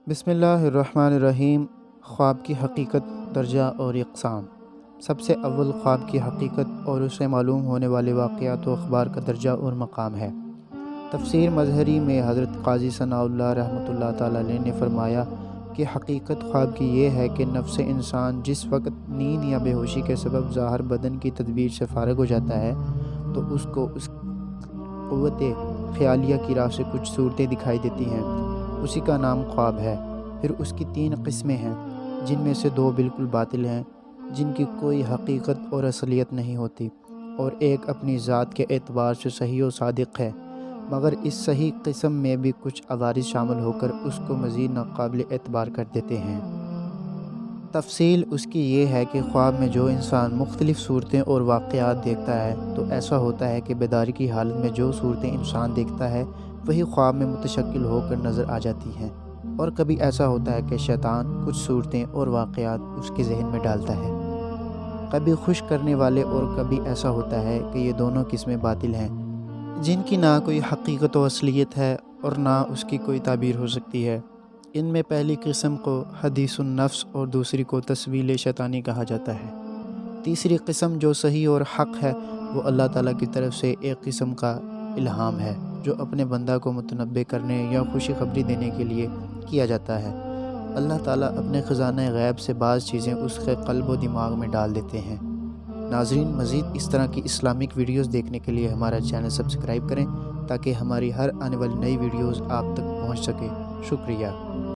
बिस्मिल्लाहिर्रहमानिर्रहीम। ख्वाब की हकीकत, दर्जा और इक़साम। सबसे अव्वल ख्वाब की हकीकत और उससे मालूम होने वाले वाक़यात व अख़बार का दर्जा और मकाम है। तफ़सीर मज़हरी में हज़रत क़ाज़ी सनाउल्लाह रहमतुल्लाह ताला अलैह ने फ़रमाया कि हकीकत ख्वाब की ये है कि नफ्स इंसान जिस वक़्त नींद या बेहोशी के सबब ज़ाहिर बदन की तदबीर से फ़ारिग़ हो जाता है तो उसको उस क़ुव्वत ख़यालिया की राह से कुछ सूरतें दिखाई देती हैं। उसी का नाम ख्वाब है। फिर उसकी 3 किस्में हैं, जिनमें से 2 बिल्कुल बातिल हैं, जिनकी कोई हकीकत और असलियत नहीं होती, और एक अपनी ज़ात के एतबार से सही और सादिक़ है, मगर इस सही किस्म में भी कुछ अवारिद शामिल होकर उसको मज़ीद नाक़ाबिल एतबार कर देते हैं। तफ़सील उसकी ये है कि ख्वाब में जो इंसान मुख्तलिफ़ सूरतें और वाक़यात देखता है तो ऐसा होता है कि बेदारी की हालत में जो सूरतें इंसान देखता है वही ख्वाब में मुतशक्किल होकर नज़र आ जाती हैं, और कभी ऐसा होता है कि शैतान कुछ सूरतें और वाक़यात उसके जहन में डालता है, कभी खुश करने वाले, और कभी ऐसा होता है कि ये दोनों किस्में बातिल हैं, जिनकी ना कोई हकीकत व असलियत है और ना उसकी कोई ताबीर हो सकती है। इनमें पहली किस्म को हदीसुन नफ्स और दूसरी को तस्वील शैतानी कहा जाता है। तीसरी किस्म जो सही और हक़ है वो अल्लाह ताला की तरफ से एक किस्म का इल्हाम है, जो अपने बंदा को मुतनब्बे करने या खुशखबरी देने के लिए किया जाता है। अल्लाह ताला अपने ख़ज़ाने गैब से बाज़ चीज़ें उसके क़ल्ब व दिमाग में डाल देते हैं। नाज़रीन, मज़ीद इस तरह की इस्लामिक वीडियोज़ देखने के लिए हमारा चैनल सब्सक्राइब करें ताकि हमारी हर आने वाली नई वीडियोज़ आप तक पहुँच सके। शुक्रिया।